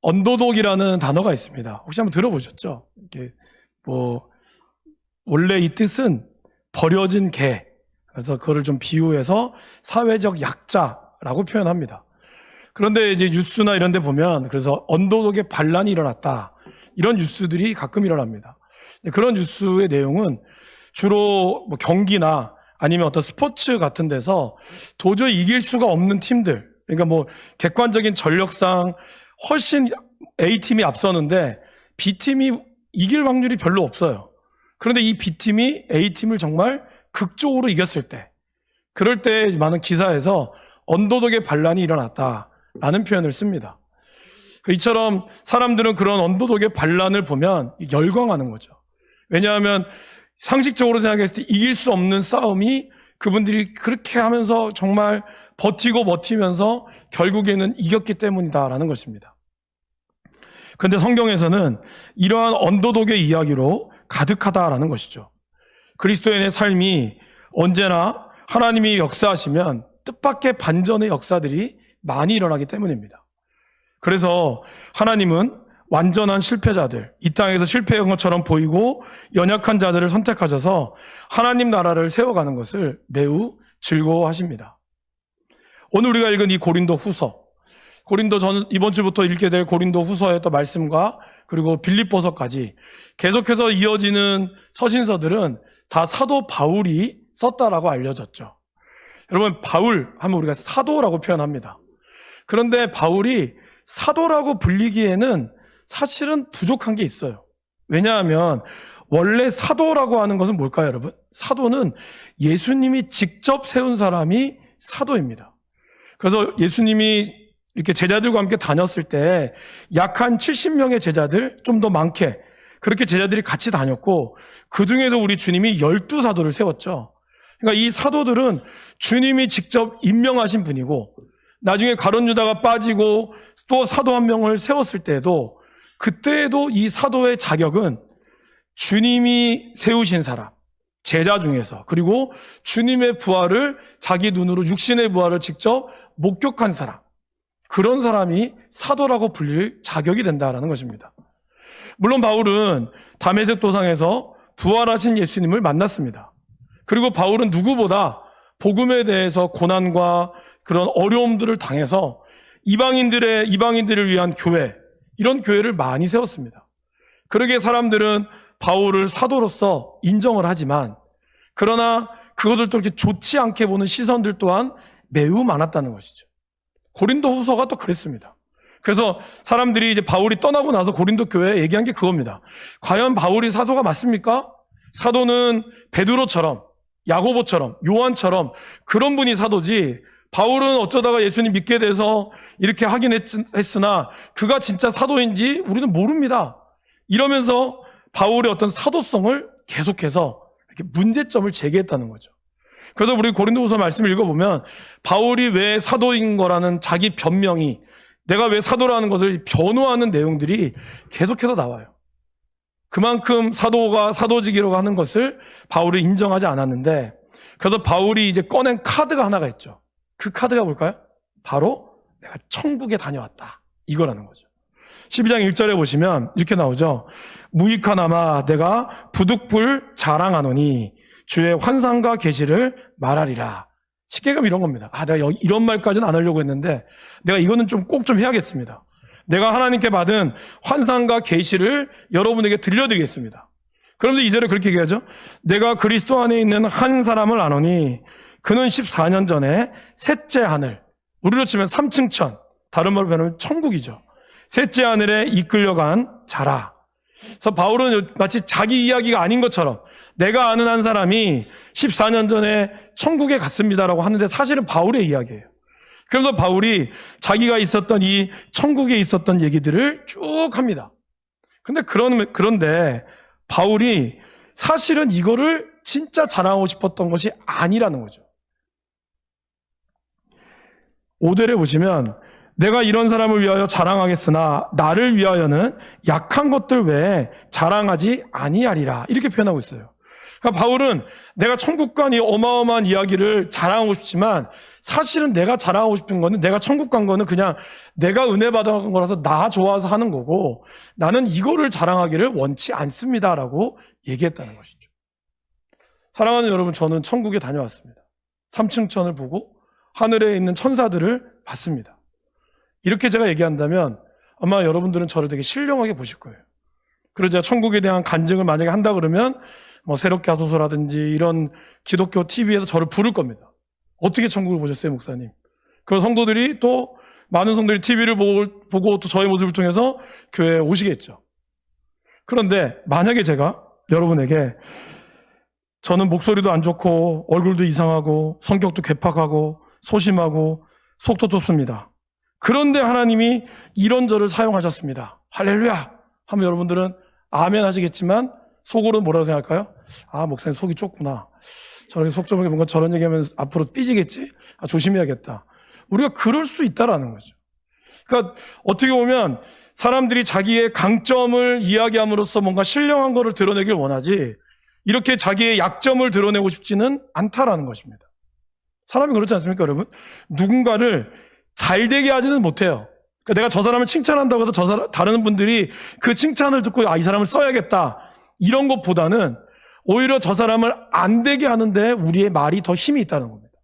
언더독이라는 단어가 있습니다. 혹시 한번 들어보셨죠? 이게 원래 이 뜻은 버려진 개. 그래서 그거를 좀 비유해서 사회적 약자라고 표현합니다. 그런데 이제 뉴스나 이런 데 보면 그래서 언더독의 반란이 일어났다. 이런 뉴스들이 가끔 일어납니다. 그런 뉴스의 내용은 주로 경기나 아니면 어떤 스포츠 같은 데서 도저히 이길 수가 없는 팀들, 그러니까 객관적인 전력상 훨씬 A팀이 앞서는데 B팀이 이길 확률이 별로 없어요. 그런데 이 B팀이 A팀을 정말 극적으로 이겼을 때, 그럴 때 많은 기사에서 언더독의 반란이 일어났다라는 표현을 씁니다. 이처럼 사람들은 그런 언더독의 반란을 보면 열광하는 거죠. 왜냐하면 상식적으로 생각했을 때 이길 수 없는 싸움이 그분들이 그렇게 하면서 정말 버티면서 결국에는 이겼기 때문이다라는 것입니다. 그런데 성경에서는 이러한 언더독의 이야기로 가득하다라는 것이죠. 그리스도인의 삶이 언제나 하나님이 역사하시면 뜻밖의 반전의 역사들이 많이 일어나기 때문입니다. 그래서 하나님은 완전한 실패자들, 이 땅에서 실패한 것처럼 보이고 연약한 자들을 선택하셔서 하나님 나라를 세워가는 것을 매우 즐거워하십니다. 오늘 우리가 읽은 이 고린도 후서, 저는 이번 주부터 읽게 될 고린도 후서의 또 말씀과 그리고 빌립보서까지 계속해서 이어지는 서신서들은 다 사도 바울이 썼다라고 알려졌죠. 여러분, 바울 하면 우리가 사도라고 표현합니다. 그런데 바울이 사도라고 불리기에는 사실은 부족한 게 있어요. 왜냐하면 원래 사도라고 하는 것은 뭘까요, 여러분? 사도는 예수님이 직접 세운 사람이 사도입니다. 그래서 예수님이 이렇게 제자들과 함께 다녔을 때 약 한 70명의 제자들, 좀 더 많게 그렇게 제자들이 같이 다녔고, 그 중에도 우리 주님이 12사도를 세웠죠. 그러니까 이 사도들은 주님이 직접 임명하신 분이고, 나중에 가룟 유다가 빠지고 또 사도 한 명을 세웠을 때에도, 그때에도 이 사도의 자격은 주님이 세우신 사람, 제자 중에서, 그리고 주님의 부활을 자기 눈으로 육신의 부활을 직접 목격한 사람, 그런 사람이 사도라고 불릴 자격이 된다라는 것입니다. 물론 바울은 다메섹 도상에서 부활하신 예수님을 만났습니다. 그리고 바울은 누구보다 복음에 대해서 고난과 그런 어려움들을 당해서 이방인들을 위한 교회, 이런 교회를 많이 세웠습니다. 그러기에 사람들은 바울을 사도로서 인정을 하지만, 그러나 그것을 또 이렇게 좋지 않게 보는 시선들 또한 매우 많았다는 것이죠. 고린도 후서가 또 그랬습니다. 그래서 사람들이 이제 바울이 떠나고 나서 고린도 교회에 얘기한 게 그겁니다. 과연 바울이 사도가 맞습니까? 사도는 베드로처럼, 야고보처럼, 요한처럼 그런 분이 사도지, 바울은 어쩌다가 예수님 믿게 돼서 이렇게 하긴 했으나 그가 진짜 사도인지 우리는 모릅니다. 이러면서 바울의 어떤 사도성을 계속해서 이렇게 문제점을 제기했다는 거죠. 그래서 우리 고린도후서 말씀을 읽어보면 바울이 왜 사도인 거라는 자기 변명이, 내가 왜 사도라는 것을 변호하는 내용들이 계속해서 나와요. 그만큼 사도가 사도직이라고 하는 것을 바울이 인정하지 않았는데, 그래서 바울이 이제 꺼낸 카드가 하나가 있죠. 그 카드가 뭘까요? 바로 내가 천국에 다녀왔다, 이거라는 거죠. 12장 1절에 보시면 이렇게 나오죠. 무익하나마 내가 부득불 자랑하노니 주의 환상과 계시를 말하리라. 쉽게 가면 이런 겁니다. 내가 이런 말까지는 안 하려고 했는데 내가 이거는 꼭 좀 해야겠습니다. 내가 하나님께 받은 환상과 계시를 여러분에게 들려드리겠습니다. 그런데 2절에 그렇게 얘기하죠. 내가 그리스도 안에 있는 한 사람을 아노니 그는 14년 전에 셋째 하늘, 우리로 치면 3층 천, 다른 말로 표현하면 천국이죠. 셋째 하늘에 이끌려간 자라. 그래서 바울은 마치 자기 이야기가 아닌 것처럼 내가 아는 한 사람이 14년 전에 천국에 갔습니다라고 하는데 사실은 바울의 이야기예요. 그래서 바울이 자기가 있었던 이 천국에 있었던 얘기들을 쭉 합니다. 그런데 바울이 사실은 이거를 진짜 자랑하고 싶었던 것이 아니라는 거죠. 5절에 보시면 내가 이런 사람을 위하여 자랑하겠으나 나를 위하여는 약한 것들 외에 자랑하지 아니하리라, 이렇게 표현하고 있어요. 그러니까 바울은 내가 천국 간 이 어마어마한 이야기를 자랑하고 싶지만 사실은 내가 자랑하고 싶은 거는 내가 천국 간 거는 그냥 내가 은혜 받아간 거라서 나 좋아서 하는 거고 나는 이거를 자랑하기를 원치 않습니다라고 얘기했다는 것이죠. 사랑하는 여러분, 저는 천국에 다녀왔습니다. 3층천을 보고 하늘에 있는 천사들을 봤습니다. 이렇게 제가 얘기한다면 아마 여러분들은 저를 되게 신령하게 보실 거예요. 그리고 제가 천국에 대한 간증을 만약에 한다 그러면 뭐 새롭게 하소서라든지 이런 기독교 TV에서 저를 부를 겁니다. 어떻게 천국을 보셨어요, 목사님? 그래서 성도들이 또 많은 성도들이 TV를 보고 또 저의 모습을 통해서 교회에 오시겠죠. 그런데 만약에 제가 여러분에게 저는 목소리도 안 좋고 얼굴도 이상하고 성격도 괴팍하고 소심하고 속도 좁습니다. 그런데 하나님이 이런 저를 사용하셨습니다. 할렐루야! 하면 여러분들은 아멘 하시겠지만 속으로 뭐라고 생각할까요? 아, 목사님 속이 좁구나. 저렇게 속 좁은 게 뭔가 저런 얘기하면 앞으로 삐지겠지? 아, 조심해야겠다. 우리가 그럴 수 있다라는 거죠. 그러니까 어떻게 보면 사람들이 자기의 강점을 이야기함으로써 뭔가 신령한 거를 드러내길 원하지 이렇게 자기의 약점을 드러내고 싶지는 않다라는 것입니다. 사람이 그렇지 않습니까, 여러분? 누군가를 잘 되게 하지는 못해요. 그러니까 내가 저 사람을 칭찬한다고 해서 다른 분들이 그 칭찬을 듣고 아, 이 사람을 써야겠다. 이런 것보다는 오히려 저 사람을 안 되게 하는데 우리의 말이 더 힘이 있다는 겁니다.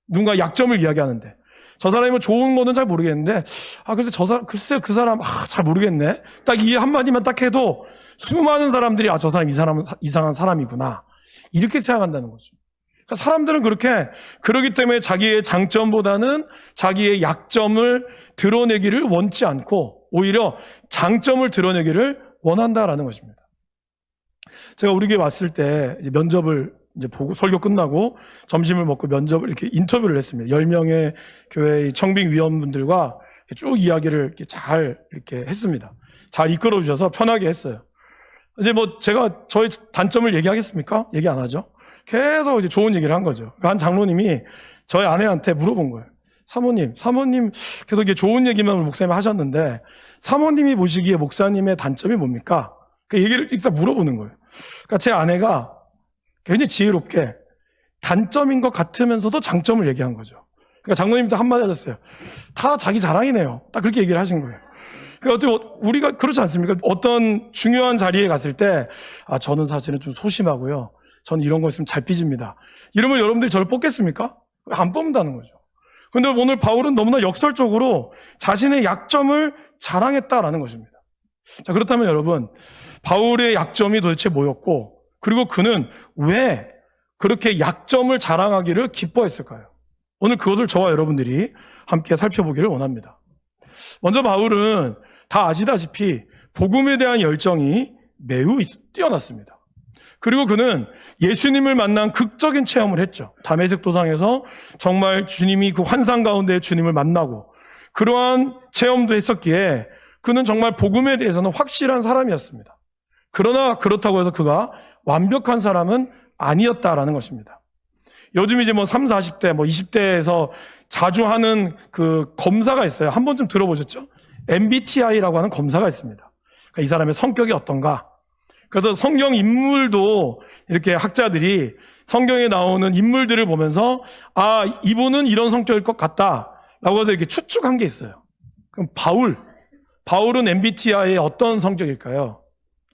누군가 약점을 이야기하는데. 저 사람이 뭐 좋은 거는 잘 모르겠는데, 아, 글쎄 그 사람, 잘 모르겠네. 딱 이 한마디만 딱 해도 수많은 사람들이 아, 저 사람 이상한 사람이구나. 이렇게 생각한다는 거죠. 그러니까 사람들은 그러기 때문에 자기의 장점보다는 자기의 약점을 드러내기를 원치 않고 오히려 장점을 드러내기를 원한다라는 것입니다. 제가 우리 교회 왔을 때 이제 면접을 이제 보고 설교 끝나고 점심을 먹고 면접을 이렇게 인터뷰를 했습니다. 10명의 교회의 청빙 위원분들과 쭉 이야기를 이렇게 잘 이렇게 했습니다. 잘 이끌어 주셔서 편하게 했어요. 이제 뭐 제가 저의 단점을 얘기하겠습니까? 얘기 안 하죠. 계속 이제 좋은 얘기를 한 거죠. 한 장로님이 저희 아내한테 물어본 거예요. 사모님 계속 이게 좋은 얘기만 목사님이 하셨는데 사모님이 보시기에 목사님의 단점이 뭡니까? 그 얘기를 일단 물어보는 거예요. 그러니까 제 아내가 굉장히 지혜롭게 단점인 것 같으면서도 장점을 얘기한 거죠. 그러니까 장로님도 한마디 하셨어요. 다 자기 자랑이네요. 딱 그렇게 얘기를 하신 거예요. 그러니까 어떻게 우리가 그렇지 않습니까? 어떤 중요한 자리에 갔을 때 아, 저는 사실은 좀 소심하고요. 저는 이런 거 있으면 잘 삐집니다. 이러면 여러분들이 저를 뽑겠습니까? 안 뽑는다는 거죠. 그런데 오늘 바울은 너무나 역설적으로 자신의 약점을 자랑했다라는 것입니다. 자, 그렇다면 여러분, 바울의 약점이 도대체 뭐였고, 그리고 그는 왜 그렇게 약점을 자랑하기를 기뻐했을까요? 오늘 그것을 저와 여러분들이 함께 살펴보기를 원합니다. 먼저 바울은 다 아시다시피 복음에 대한 열정이 매우 뛰어났습니다. 그리고 그는 예수님을 만난 극적인 체험을 했죠. 다메섹 도상에서 정말 주님이 그 환상 가운데 주님을 만나고 그러한 체험도 했었기에 그는 정말 복음에 대해서는 확실한 사람이었습니다. 그러나 그렇다고 해서 그가 완벽한 사람은 아니었다라는 것입니다. 요즘 이제 뭐 30, 40대, 뭐 20대에서 자주 하는 그 검사가 있어요. 한 번쯤 들어보셨죠? MBTI라고 하는 검사가 있습니다. 그러니까 이 사람의 성격이 어떤가? 그래서 성경 인물도 이렇게 학자들이 성경에 나오는 인물들을 보면서 아, 이분은 이런 성격일 것 같다라고 해서 이렇게 추측한 게 있어요. 그럼 바울은 MBTI의 어떤 성격일까요?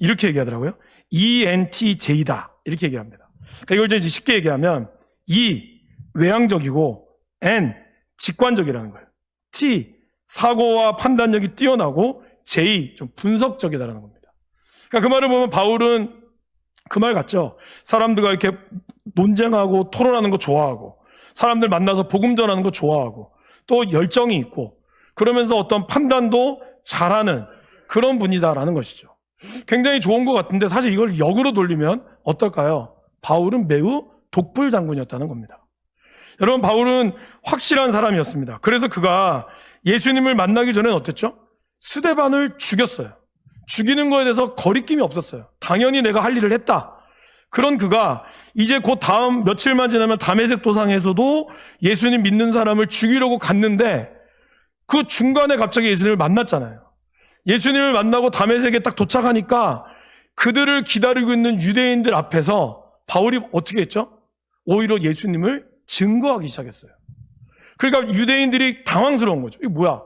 이렇게 얘기하더라고요. ENTJ다. 이렇게 얘기합니다. 그러니까 이걸 이제 쉽게 얘기하면 E, 외향적이고 N, 직관적이라는 거예요. T, 사고와 판단력이 뛰어나고 J, 좀 분석적이다라는 겁니다. 그러니까 그 말을 보면 바울은 그 말 같죠. 사람들과 이렇게 논쟁하고 토론하는 거 좋아하고 사람들 만나서 복음 전하는 거 좋아하고 또 열정이 있고 그러면서 어떤 판단도 잘하는 그런 분이다라는 것이죠. 굉장히 좋은 것 같은데 사실 이걸 역으로 돌리면 어떨까요? 바울은 매우 독불 장군이었다는 겁니다. 여러분, 바울은 확실한 사람이었습니다. 그래서 그가 예수님을 만나기 전에는 어땠죠? 스데반을 죽였어요. 죽이는 거에 대해서 거리낌이 없었어요. 당연히 내가 할 일을 했다. 그런 그가 이제 곧 다음 며칠만 지나면 다메섹 도상에서도 예수님 믿는 사람을 죽이려고 갔는데 그 중간에 갑자기 예수님을 만났잖아요. 예수님을 만나고 다메섹에 딱 도착하니까 그들을 기다리고 있는 유대인들 앞에서 바울이 어떻게 했죠? 오히려 예수님을 증거하기 시작했어요. 그러니까 유대인들이 당황스러운 거죠. 이게 뭐야?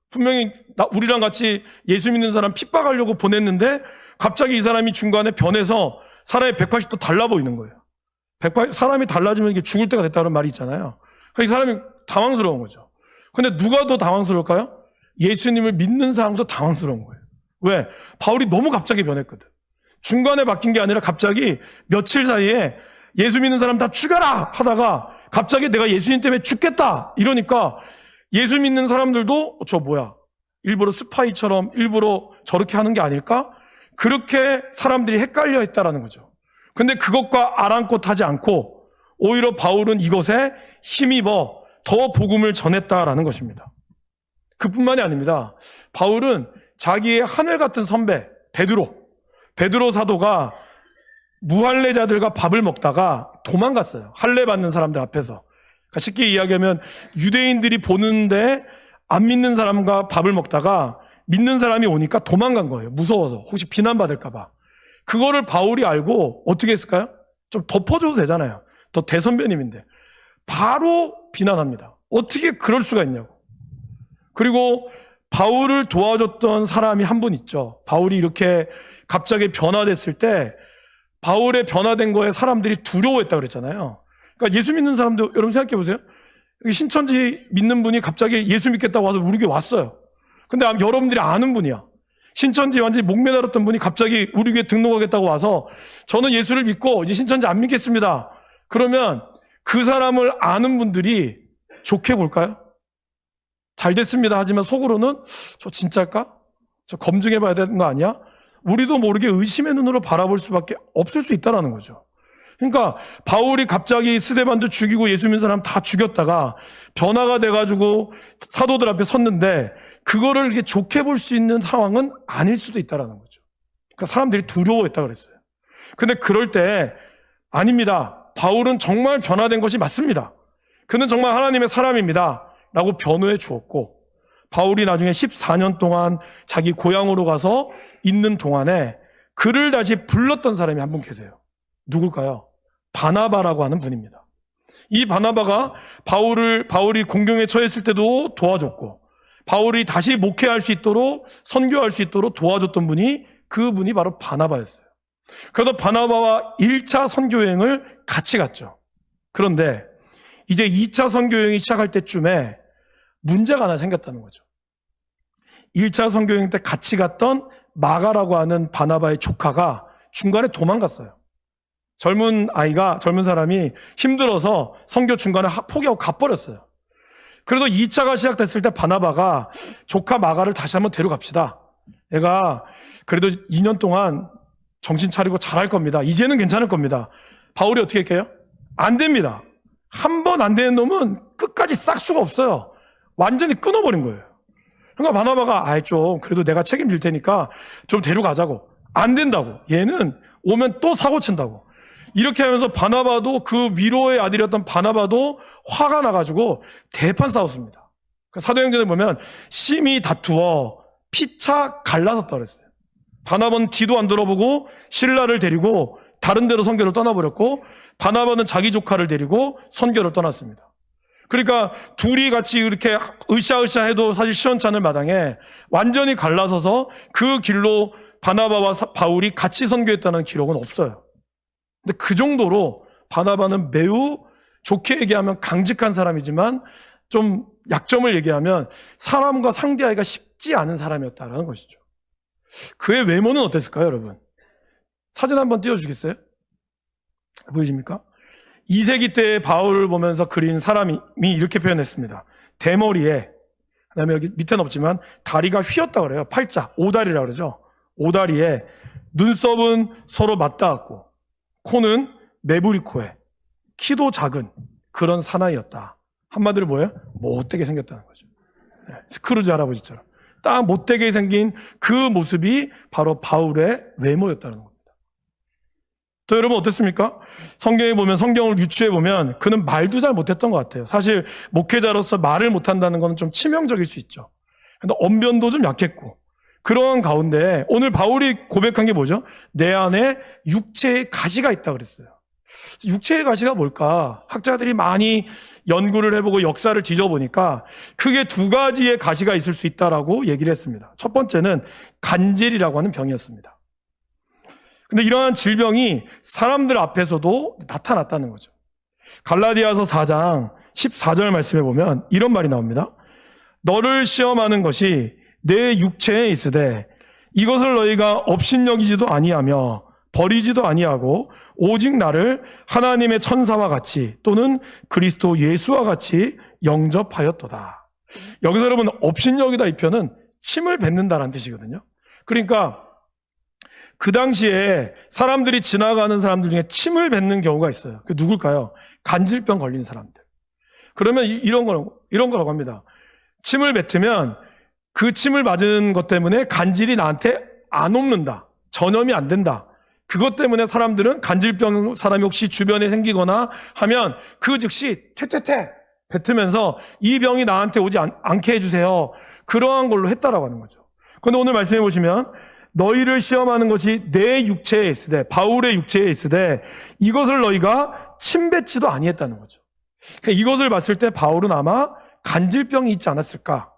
분명히 우리랑 같이 예수 믿는 사람 핍박하려고 보냈는데 갑자기 이 사람이 중간에 변해서 사람이 180도 달라 보이는 거예요. 사람이 달라지면 이게 죽을 때가 됐다는 말이 있잖아요. 그러니까 이 사람이 당황스러운 거죠. 근데 누가 더 당황스러울까요? 예수님을 믿는 사람도 당황스러운 거예요. 왜? 바울이 너무 갑자기 변했거든. 중간에 바뀐 게 아니라 갑자기 며칠 사이에 예수 믿는 사람 다 죽여라 하다가 갑자기 내가 예수님 때문에 죽겠다 이러니까 예수 믿는 사람들도 저 뭐야? 일부러 스파이처럼 일부러 저렇게 하는 게 아닐까? 그렇게 사람들이 헷갈려 했다라는 거죠. 근데 그것과 아랑곳하지 않고 오히려 바울은 이것에 힘입어 더 복음을 전했다라는 것입니다. 그뿐만이 아닙니다. 바울은 자기의 하늘 같은 선배 베드로 사도가 무할례자들과 밥을 먹다가 도망갔어요. 할례 받는 사람들 앞에서. 그러니까 쉽게 이야기하면 유대인들이 보는데 안 믿는 사람과 밥을 먹다가 믿는 사람이 오니까 도망간 거예요. 무서워서. 혹시 비난받을까 봐. 그거를 바울이 알고 어떻게 했을까요? 좀 덮어줘도 되잖아요. 더 대선배님인데. 바로 비난합니다. 어떻게 그럴 수가 있냐고. 그리고 바울을 도와줬던 사람이 한 분 있죠. 바울이 이렇게 갑자기 변화됐을 때 바울의 변화된 거에 사람들이 두려워했다고 그랬잖아요. 그러니까 예수 믿는 사람도 여러분 생각해 보세요. 신천지 믿는 분이 갑자기 예수 믿겠다고 와서 우리 교회 왔어요. 근데 여러분들이 아는 분이야. 신천지 완전히 목매달았던 분이 갑자기 우리 교회 등록하겠다고 와서 저는 예수를 믿고 이제 신천지 안 믿겠습니다. 그러면 그 사람을 아는 분들이 좋게 볼까요? 잘 됐습니다 하지만 속으로는 저 진짜일까? 저 검증해 봐야 되는 거 아니야? 우리도 모르게 의심의 눈으로 바라볼 수밖에 없을 수 있다는 거죠. 그러니까 바울이 갑자기 스데반도 죽이고 예수 믿는 사람 다 죽였다가 변화가 돼가지고 사도들 앞에 섰는데 그거를 이렇게 좋게 볼 수 있는 상황은 아닐 수도 있다는 거죠. 그러니까 사람들이 두려워했다고 그랬어요. 근데 그럴 때 아닙니다. 바울은 정말 변화된 것이 맞습니다. 그는 정말 하나님의 사람입니다. 라고 변호해 주었고 바울이 나중에 14년 동안 자기 고향으로 가서 있는 동안에 그를 다시 불렀던 사람이 한 분 계세요. 누굴까요? 바나바라고 하는 분입니다. 이 바나바가 바울이 공경에 처했을 때도 도와줬고 바울이 다시 목회할 수 있도록 선교할 수 있도록 도와줬던 분이 그분이 바로 바나바였어요. 그래서 바나바와 1차 선교여행을 같이 갔죠. 그런데 이제 2차 선교여행이 시작할 때쯤에 문제가 하나 생겼다는 거죠. 1차 선교여행 때 같이 갔던 마가라고 하는 바나바의 조카가 중간에 도망갔어요. 젊은 사람이 힘들어서 선교 중간에 포기하고 가버렸어요. 그래서 2차가 시작됐을 때 바나바가 조카 마가를 다시 한번 데려갑시다. 얘가 그래도 2년 동안 정신 차리고 잘할 겁니다. 이제는 괜찮을 겁니다. 바울이 어떻게 할게요? 안 됩니다. 한 번 안 되는 놈은 끝까지 싹 수가 없어요. 완전히 끊어버린 거예요. 그러니까 바나바가 좀 그래도 내가 책임질 테니까 좀 데려가자고. 안 된다고. 얘는 오면 또 사고 친다고. 이렇게 하면서 바나바도 그 위로의 아들이었던 바나바도 화가 나가지고 대판 싸웠습니다. 사도행전에 보면 심히 다투어 피차 갈라섰다고 그랬어요. 바나바는 뒤도 안 돌아보고 실라를 데리고 다른 데로 선교를 떠나버렸고 바나바는 자기 조카를 데리고 선교를 떠났습니다. 그러니까 둘이 같이 이렇게 으쌰으쌰 해도 사실 시원찮을 마당에 완전히 갈라서서 그 길로 바나바와 바울이 같이 선교했다는 기록은 없어요. 근데 그 정도로 바나바는 매우 좋게 얘기하면 강직한 사람이지만 좀 약점을 얘기하면 사람과 상대하기가 쉽지 않은 사람이었다는 것이죠. 그의 외모는 어땠을까요, 여러분? 사진 한번 띄워주시겠어요? 보이십니까? 2세기 때의 바울을 보면서 그린 사람이 이렇게 표현했습니다. 대머리에, 그 다음에 여기 밑에는 없지만 다리가 휘었다고 그래요. 팔자, 오다리라고 그러죠. 오다리에 눈썹은 서로 맞닿았고 코는 매부리 코에 키도 작은 그런 사나이였다. 한마디로 뭐예요? 못되게 생겼다는 거죠. 스크루지 할아버지처럼 딱 못되게 생긴 그 모습이 바로 바울의 외모였다는 겁니다. 또 여러분 어땠습니까? 성경에 보면 성경을 유추해 보면 그는 말도 잘 못했던 것 같아요. 사실 목회자로서 말을 못한다는 건 좀 치명적일 수 있죠. 근데 언변도 좀 약했고 그러한 가운데 오늘 바울이 고백한 게 뭐죠? 내 안에 육체의 가시가 있다 그랬어요. 육체의 가시가 뭘까? 학자들이 많이 연구를 해보고 역사를 뒤져보니까 크게 두 가지의 가시가 있을 수 있다라고 얘기를 했습니다. 첫 번째는 간질이라고 하는 병이었습니다. 근데 이러한 질병이 사람들 앞에서도 나타났다는 거죠. 갈라디아서 4장 14절 말씀해 보면 이런 말이 나옵니다. 너를 시험하는 것이 내 육체에 있으되 이것을 너희가 업신여기지도 아니하며 버리지도 아니하고 오직 나를 하나님의 천사와 같이 또는 그리스도 예수와 같이 영접하였도다. 여기서 여러분 업신여기다 이 표현은 침을 뱉는다라는 뜻이거든요. 그러니까 그 당시에 사람들이 지나가는 사람들 중에 침을 뱉는 경우가 있어요. 그 누굴까요? 간질병 걸린 사람들. 그러면 이런 거라고 합니다. 침을 뱉으면 그 침을 맞은 것 때문에 간질이 나한테 안 옵는다. 전염이 안 된다. 그것 때문에 사람들은 간질병 사람이 혹시 주변에 생기거나 하면 그 즉시 퇴퇴퇴 뱉으면서 이 병이 나한테 오지 않게 해주세요. 그러한 걸로 했다라고 하는 거죠. 그런데 오늘 말씀해 보시면 너희를 시험하는 것이 내 육체에 있으되 바울의 육체에 있으되 이것을 너희가 침뱉지도 아니했다는 거죠. 그러니까 이것을 봤을 때 바울은 아마 간질병이 있지 않았을까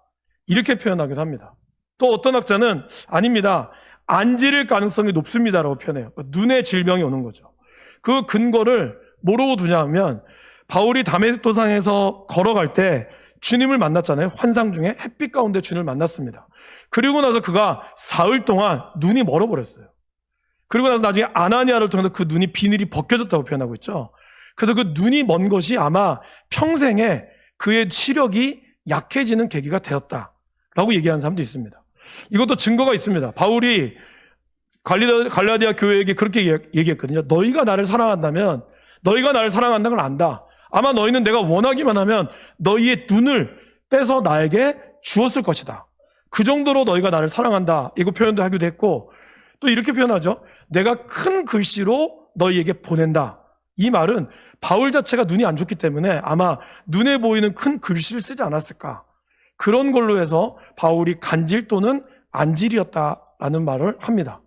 이렇게 표현하기도 합니다. 또 어떤 학자는 아닙니다. 안질일 가능성이 높습니다라고 표현해요. 눈에 질병이 오는 거죠. 그 근거를 뭐로 두냐 하면 바울이 다메섹 도상에서 걸어갈 때 주님을 만났잖아요. 환상 중에 햇빛 가운데 주님을 만났습니다. 그리고 나서 그가 사흘 동안 눈이 멀어버렸어요. 그리고 나서 나중에 아나니아를 통해서 그 눈이 비늘이 벗겨졌다고 표현하고 있죠. 그래서 그 눈이 먼 것이 아마 평생에 그의 시력이 약해지는 계기가 되었다라고 얘기하는 사람도 있습니다. 이것도 증거가 있습니다. 바울이 갈라디아 교회에게 그렇게 얘기했거든요. 너희가 나를 사랑한다면 너희가 나를 사랑한다는 걸 안다. 아마 너희는 내가 원하기만 하면 너희의 눈을 빼서 나에게 주었을 것이다. 그 정도로 너희가 나를 사랑한다. 이거 표현도 하기도 했고 또 이렇게 표현하죠. 내가 큰 글씨로 너희에게 보낸다. 이 말은 바울 자체가 눈이 안 좋기 때문에 아마 눈에 보이는 큰 글씨를 쓰지 않았을까. 그런 걸로 해서 바울이 간질 또는 안질이었다라는 말을 합니다.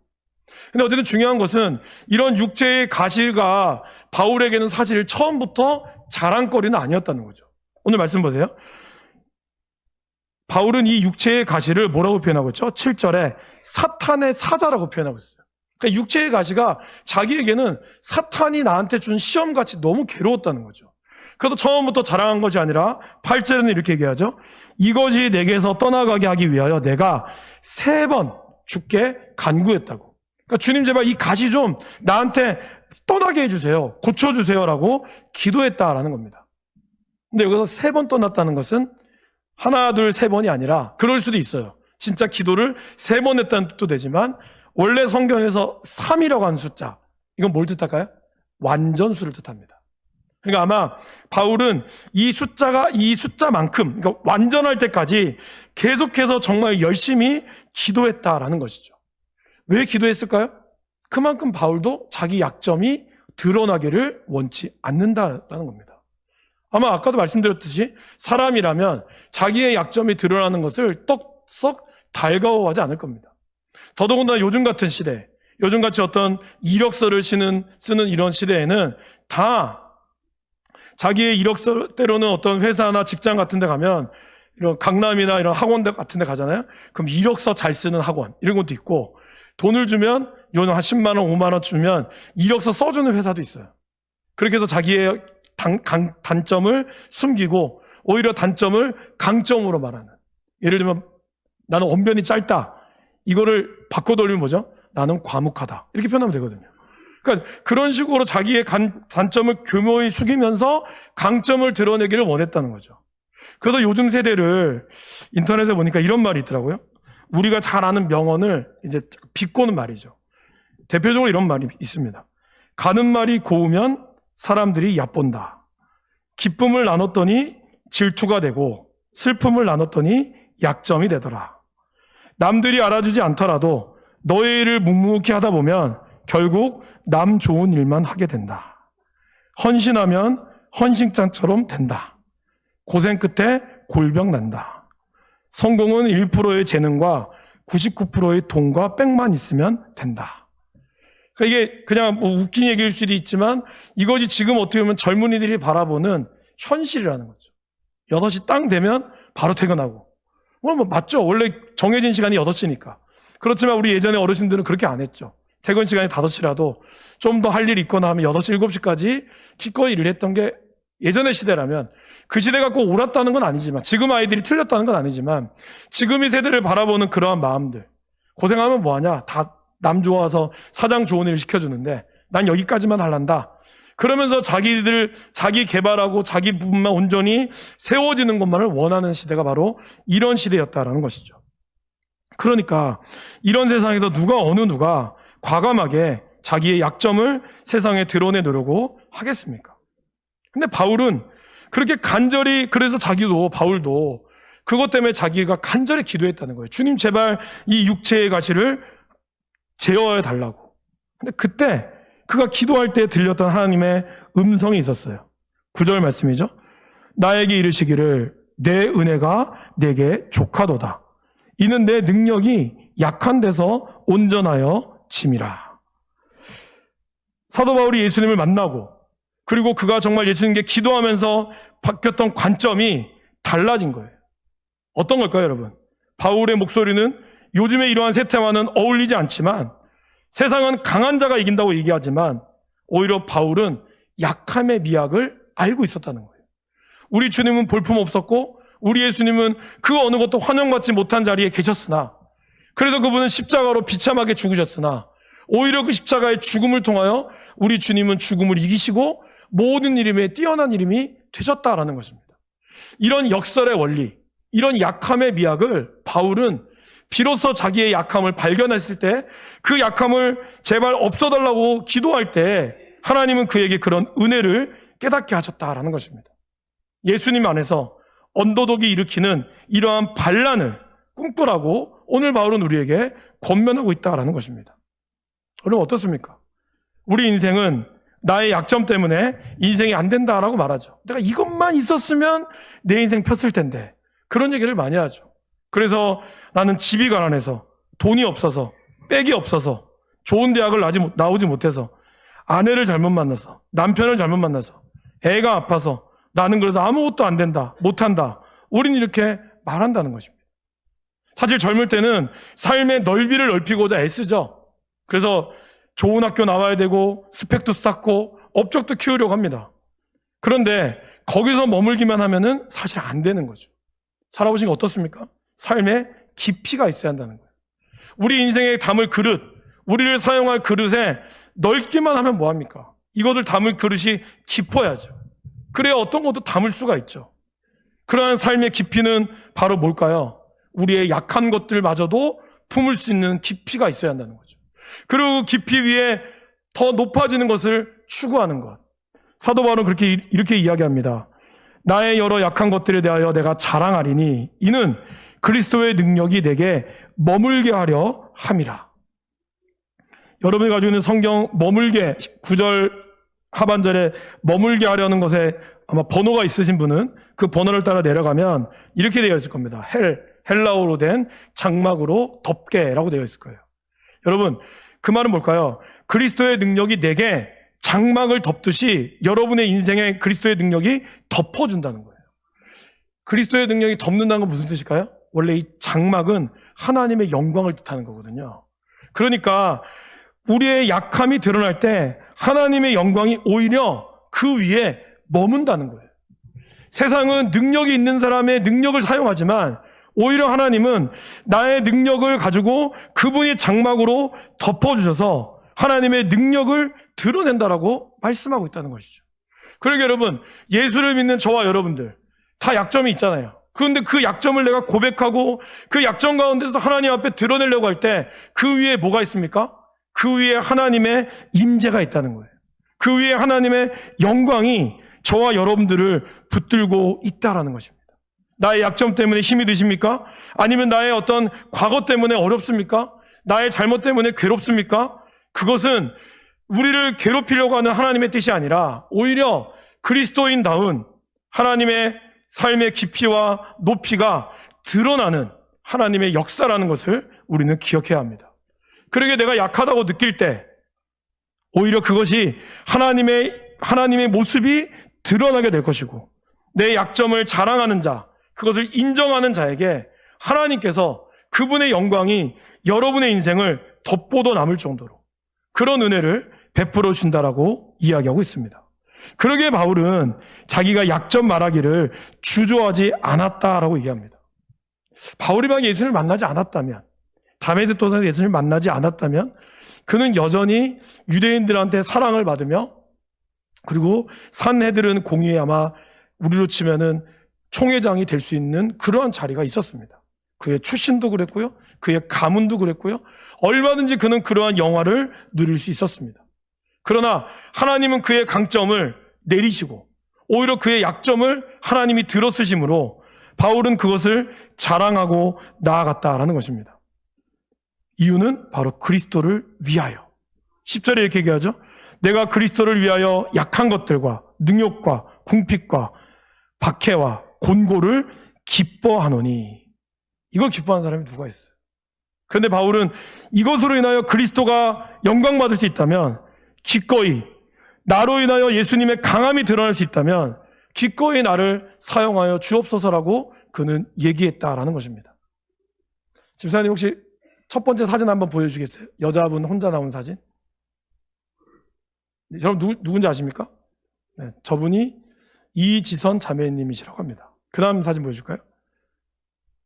근데 어쨌든 중요한 것은 이런 육체의 가시가 바울에게는 사실 처음부터 자랑거리는 아니었다는 거죠. 오늘 말씀 보세요. 바울은 이 육체의 가시를 뭐라고 표현하고 있죠? 7절에 사탄의 사자라고 표현하고 있어요. 그러니까 육체의 가시가 자기에게는 사탄이 나한테 준 시험같이 너무 괴로웠다는 거죠. 그래도 처음부터 자랑한 것이 아니라 8절에는 이렇게 얘기하죠. 이것이 내게서 떠나가게 하기 위하여 내가 3번 주께 간구했다고. 그러니까 주님 제발 이 가시 좀 나한테 떠나게 해주세요. 고쳐주세요라고 기도했다라는 겁니다. 근데 여기서 3번 떠났다는 것은 하나, 둘, 3번이 아니라 그럴 수도 있어요. 진짜 기도를 3번 했다는 뜻도 되지만 원래 성경에서 3이라고 하는 숫자, 이건 뭘 뜻할까요? 완전수를 뜻합니다. 그러니까 아마 바울은 이 숫자만큼, 그러니까 완전할 때까지 계속해서 정말 열심히 기도했다라는 것이죠. 왜 기도했을까요? 그만큼 바울도 자기 약점이 드러나기를 원치 않는다는 겁니다. 아마 아까도 말씀드렸듯이 사람이라면 자기의 약점이 드러나는 것을 썩 달가워하지 않을 겁니다. 더더군다나 요즘 같은 시대, 요즘같이 어떤 이력서를 쓰는 이런 시대에는 다 자기의 이력서, 때로는 어떤 회사나 직장 같은 데 가면 이런 강남이나 이런 학원 같은 데 가잖아요. 그럼 이력서 잘 쓰는 학원 이런 것도 있고 돈을 주면 요즘 한 10만 원, 5만 원 주면 이력서 써주는 회사도 있어요. 그렇게 해서 자기의 단점을 숨기고 오히려 단점을 강점으로 말하는. 예를 들면 나는 언변이 짧다. 이거를 바꿔돌리면 뭐죠? 나는 과묵하다. 이렇게 표현하면 되거든요. 그러니까 그런 식으로 자기의 단점을 교묘히 숙이면서 강점을 드러내기를 원했다는 거죠. 그래서 요즘 세대를 인터넷에 보니까 이런 말이 있더라고요. 우리가 잘 아는 명언을 이제 비꼬는 말이죠. 대표적으로 이런 말이 있습니다. 가는 말이 고우면 사람들이 얕본다. 기쁨을 나눴더니 질투가 되고 슬픔을 나눴더니 약점이 되더라. 남들이 알아주지 않더라도 너의 일을 묵묵히 하다 보면 결국 남 좋은 일만 하게 된다. 헌신하면 헌신장처럼 된다. 고생 끝에 골병 난다. 성공은 1%의 재능과 99%의 돈과 빽만 있으면 된다. 그러니까 이게 그냥 뭐 웃긴 얘기일 수도 있지만 이것이 지금 어떻게 보면 젊은이들이 바라보는 현실이라는 거죠. 6시 땅 되면 바로 퇴근하고. 뭐 맞죠. 원래 정해진 시간이 8시니까. 그렇지만 우리 예전에 어르신들은 그렇게 안 했죠. 퇴근 시간이 5시라도 좀 더 할 일이 있거나 하면 8시, 7시까지 기꺼이 일을 했던 게 예전의 시대라면, 그 시대가 꼭 옳았다는 건 아니지만, 지금 아이들이 틀렸다는 건 아니지만, 지금 이 세대를 바라보는 그러한 마음들. 고생하면 뭐하냐? 다 남 좋아서 사장 좋은 일 시켜주는데 난 여기까지만 할란다. 그러면서 자기들 자기 개발하고 자기 부분만 온전히 세워지는 것만을 원하는 시대가 바로 이런 시대였다라는 것이죠. 그러니까 이런 세상에서 누가 과감하게 자기의 약점을 세상에 드러내놓으려고 하겠습니까? 근데 바울은 그렇게 간절히, 그래서 바울도 그것 때문에 자기가 간절히 기도했다는 거예요. 주님, 제발 이 육체의 가시를 제어해 달라고. 근데 그때 그가 기도할 때 들렸던 하나님의 음성이 있었어요. 9절 말씀이죠. 나에게 이르시기를 내 은혜가 내게 족하도다. 이는 내 능력이 약한 데서 온전하여 짐이라. 사도 바울이 예수님을 만나고, 그리고 그가 정말 예수님께 기도하면서 바뀌었던 관점이 달라진 거예요. 어떤 걸까요, 여러분? 바울의 목소리는 요즘에 이러한 세태와는 어울리지 않지만, 세상은 강한 자가 이긴다고 얘기하지만 오히려 바울은 약함의 미학을 알고 있었다는 거예요. 우리 주님은 볼품 없었고 우리 예수님은 그 어느 것도 환영받지 못한 자리에 계셨으나, 그래서 그분은 십자가로 비참하게 죽으셨으나 오히려 그 십자가의 죽음을 통하여 우리 주님은 죽음을 이기시고 모든 이름에 뛰어난 이름이 되셨다라는 것입니다. 이런 역설의 원리, 이런 약함의 미학을 바울은 비로소 자기의 약함을 발견했을 때, 그 약함을 제발 없어달라고 기도할 때 하나님은 그에게 그런 은혜를 깨닫게 하셨다라는 것입니다. 예수님 안에서 언더독이 일으키는 이러한 반란을 꿈꾸라고 오늘 바울은 우리에게 권면하고 있다라는 것입니다. 여러분 어떻습니까? 우리 인생은 나의 약점 때문에 인생이 안 된다라고 말하죠. 내가 이것만 있었으면 내 인생 폈을 텐데, 그런 얘기를 많이 하죠. 그래서 나는 집이 가난해서, 돈이 없어서, 백이 없어서, 좋은 대학을 나오지 못해서, 아내를 잘못 만나서, 남편을 잘못 만나서, 애가 아파서, 나는 그래서 아무것도 안 된다, 못한다. 우린 이렇게 말한다는 것입니다. 사실 젊을 때는 삶의 넓이를 넓히고자 애쓰죠. 그래서 좋은 학교 나와야 되고, 스펙도 쌓고, 업적도 키우려고 합니다. 그런데 거기서 머물기만 하면은 사실 안 되는 거죠. 살아보시니까 어떻습니까? 삶에 깊이가 있어야 한다는 거예요. 우리 인생에 담을 그릇, 우리를 사용할 그릇에 넓기만 하면 뭐합니까? 이것을 담을 그릇이 깊어야죠. 그래야 어떤 것도 담을 수가 있죠. 그러한 삶의 깊이는 바로 뭘까요? 우리의 약한 것들마저도 품을 수 있는 깊이가 있어야 한다는 거죠. 그리고 깊이 위에 더 높아지는 것을 추구하는 것. 사도 바울은 이렇게 이야기합니다. 나의 여러 약한 것들에 대하여 내가 자랑하리니 이는 그리스도의 능력이 내게 머물게 하려 함이라. 여러분이 가지고 있는 성경 머물게 9절 하반절에 머물게 하려는 것에 아마 번호가 있으신 분은 그 번호를 따라 내려가면 이렇게 되어 있을 겁니다. 헬라어로 된 장막으로 덮게라고 되어 있을 거예요. 여러분 그 말은 뭘까요? 그리스도의 능력이 내게 장막을 덮듯이 여러분의 인생에 그리스도의 능력이 덮어준다는 거예요. 그리스도의 능력이 덮는다는 건 무슨 뜻일까요? 원래 이 장막은 하나님의 영광을 뜻하는 거거든요. 그러니까 우리의 약함이 드러날 때 하나님의 영광이 오히려 그 위에 머문다는 거예요. 세상은 능력이 있는 사람의 능력을 사용하지만 오히려 하나님은 나의 능력을 가지고 그분이 장막으로 덮어주셔서 하나님의 능력을 드러낸다라고 말씀하고 있다는 것이죠. 그러니까 여러분, 예수를 믿는 저와 여러분들 다 약점이 있잖아요. 그런데 그 약점을 내가 고백하고 그 약점 가운데서 하나님 앞에 드러내려고 할 때 그 위에 뭐가 있습니까? 그 위에 하나님의 임재가 있다는 거예요. 그 위에 하나님의 영광이 저와 여러분들을 붙들고 있다라는 것입니다. 나의 약점 때문에 힘이 드십니까? 아니면 나의 어떤 과거 때문에 어렵습니까? 나의 잘못 때문에 괴롭습니까? 그것은 우리를 괴롭히려고 하는 하나님의 뜻이 아니라 오히려 그리스도인다운 하나님의 삶의 깊이와 높이가 드러나는 하나님의 역사라는 것을 우리는 기억해야 합니다. 그러게 내가 약하다고 느낄 때 오히려 그것이 하나님의 모습이 드러나게 될 것이고, 내 약점을 자랑하는 자, 그것을 인정하는 자에게 하나님께서 그분의 영광이 여러분의 인생을 덮보도 남을 정도로 그런 은혜를 베풀어 준다라고 이야기하고 있습니다. 그러기에 바울은 자기가 약점 말하기를 주저하지 않았다라고 얘기합니다. 바울이 만약 예수를 만나지 않았다면, 다메섹 도상에서 예수를 만나지 않았다면 그는 여전히 유대인들한테 사랑을 받으며, 그리고 산헤드른 공의에 아마 우리로 치면은 총회장이 될 수 있는 그러한 자리가 있었습니다. 그의 출신도 그랬고요, 그의 가문도 그랬고요, 얼마든지 그는 그러한 영화를 누릴 수 있었습니다. 그러나 하나님은 그의 강점을 내리시고 오히려 그의 약점을 하나님이 들어쓰심으로 바울은 그것을 자랑하고 나아갔다라는 것입니다. 이유는 바로 그리스도를 위하여. 10절에 이렇게 얘기하죠. 내가 그리스도를 위하여 약한 것들과 능욕과 궁핍과 박해와 곤고를 기뻐하노니. 이걸 기뻐하는 사람이 누가 있어요? 그런데 바울은 이것으로 인하여 그리스도가 영광받을 수 있다면, 기꺼이 나로 인하여 예수님의 강함이 드러날 수 있다면 기꺼이 나를 사용하여 주옵소서라고 그는 얘기했다라는 것입니다. 집사님, 혹시 첫 번째 사진 한번 보여주시겠어요? 여자분 혼자 나온 사진. 여러분 누군지 아십니까? 네, 저분이 이지선 자매님이시라고 합니다. 그 다음 사진 보여줄까요?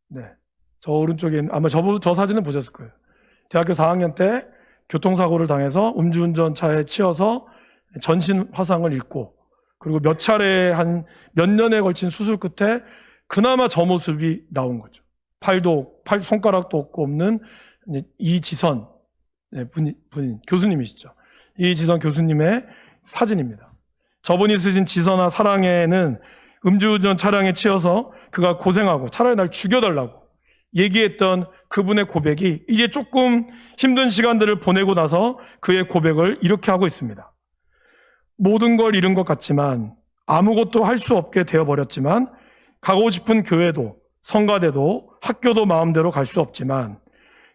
네, 저 오른쪽에 아마 저 사진은 보셨을 거예요. 대학교 4학년 때 교통사고를 당해서 음주운전차에 치여서 전신 화상을 입고, 그리고 몇 차례 한 몇 년에 걸친 수술 끝에 그나마 저 모습이 나온 거죠. 손가락도 없는 이지선 분인 교수님이시죠. 이지선 교수님의 사진입니다. 저분이 쓰신 지선아 사랑해는 음주운전 차량에 치여서 그가 고생하고 차라리 날 죽여달라고 얘기했던 그분의 고백이 이제 조금 힘든 시간들을 보내고 나서 그의 고백을 이렇게 하고 있습니다. 모든 걸 잃은 것 같지만, 아무것도 할 수 없게 되어버렸지만, 가고 싶은 교회도 성가대도 학교도 마음대로 갈 수 없지만,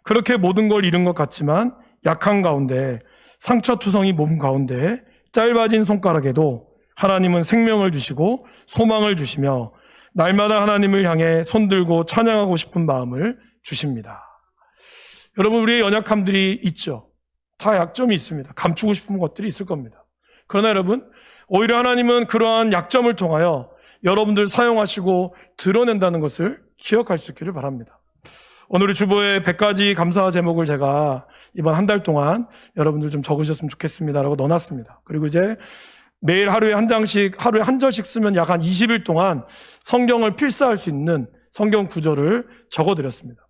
그렇게 모든 걸 잃은 것 같지만 약한 가운데, 상처투성이 몸 가운데 짧아진 손가락에도 하나님은 생명을 주시고 소망을 주시며 날마다 하나님을 향해 손들고 찬양하고 싶은 마음을 주십니다. 여러분, 우리의 연약함들이 있죠. 다 약점이 있습니다. 감추고 싶은 것들이 있을 겁니다. 그러나 여러분, 오히려 하나님은 그러한 약점을 통하여 여러분들 사용하시고 드러낸다는 것을 기억할 수 있기를 바랍니다. 오늘 우리 주보에 100가지 감사 제목을 제가 이번 한 달 동안 여러분들 좀 적으셨으면 좋겠습니다라고 넣어놨습니다. 그리고 이제 매일 하루에 한 장씩, 하루에 한 절씩 쓰면 약 한 20일 동안 성경을 필사할 수 있는 성경 구절을 적어드렸습니다.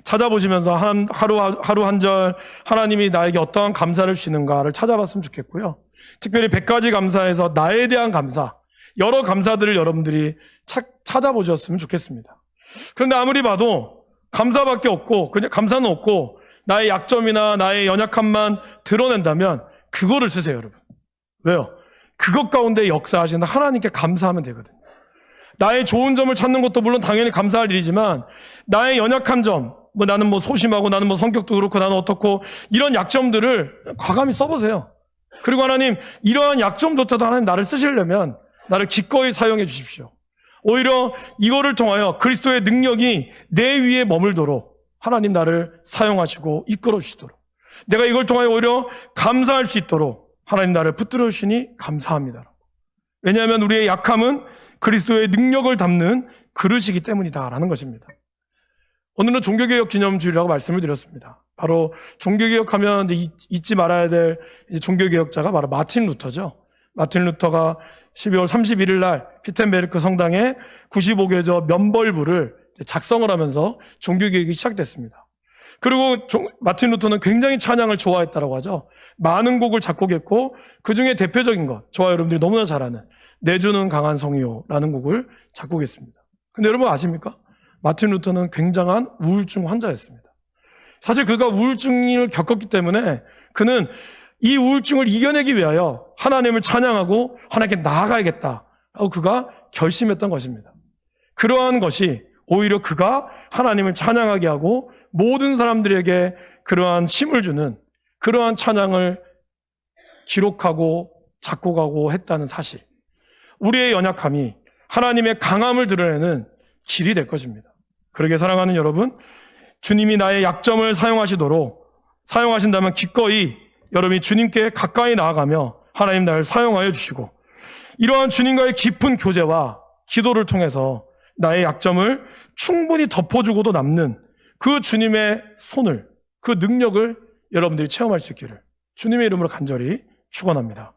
찾아보시면서 하루 한 절 하나님이 나에게 어떠한 감사를 주시는가를 찾아봤으면 좋겠고요. 특별히 100가지 감사에서 나에 대한 감사, 여러 감사들을 여러분들이 찾아보셨으면 좋겠습니다. 그런데 아무리 봐도 감사밖에 없고, 그냥 감사는 없고 나의 약점이나 나의 연약함만 드러낸다면 그거를 쓰세요, 여러분. 왜요? 그것 가운데 역사하시는 하나님께 감사하면 되거든요. 나의 좋은 점을 찾는 것도 물론 당연히 감사할 일이지만, 나의 연약한 점, 나는 소심하고, 나는 성격도 그렇고, 나는 어떻고, 이런 약점들을 과감히 써보세요. 그리고 하나님, 이러한 약점조차도 하나님 나를 쓰시려면 나를 기꺼이 사용해 주십시오. 오히려 이거를 통하여 그리스도의 능력이 내 위에 머물도록 하나님 나를 사용하시고 이끌어 주시도록, 내가 이걸 통하여 오히려 감사할 수 있도록 하나님 나를 붙들어 주시니 감사합니다. 왜냐하면 우리의 약함은 그리스도의 능력을 담는 그릇이기 때문이다라는 것입니다. 오늘은 종교개혁 기념주일이라고 말씀을 드렸습니다. 바로 종교개혁하면 잊지 말아야 될 종교개혁자가 바로 마틴 루터죠. 마틴 루터가 12월 31일 날 피텐베르크 성당에 95개조 면벌부를 작성을 하면서 종교개혁이 시작됐습니다. 그리고 마틴 루터는 굉장히 찬양을 좋아했다고 하죠. 많은 곡을 작곡했고 그중에 대표적인 것, 저와 여러분들이 너무나 잘 아는 내주는 강한 성이요라는 곡을 작곡했습니다. 근데 여러분 아십니까? 마틴 루터는 굉장한 우울증 환자였습니다. 사실 그가 우울증을 겪었기 때문에 그는 이 우울증을 이겨내기 위하여 하나님을 찬양하고 하나님께 나아가야겠다라고 그가 결심했던 것입니다. 그러한 것이 오히려 그가 하나님을 찬양하게 하고 모든 사람들에게 그러한 힘을 주는 그러한 찬양을 기록하고 작곡하고 했다는 사실. 우리의 연약함이 하나님의 강함을 드러내는 길이 될 것입니다. 그러게 사랑하는 여러분, 주님이 나의 약점을 사용하신다면 기꺼이 여러분이 주님께 가까이 나아가며 하나님 나를 사용하여 주시고, 이러한 주님과의 깊은 교제와 기도를 통해서 나의 약점을 충분히 덮어주고도 남는 그 주님의 손을, 그 능력을 여러분들이 체험할 수 있기를 주님의 이름으로 간절히 축원합니다.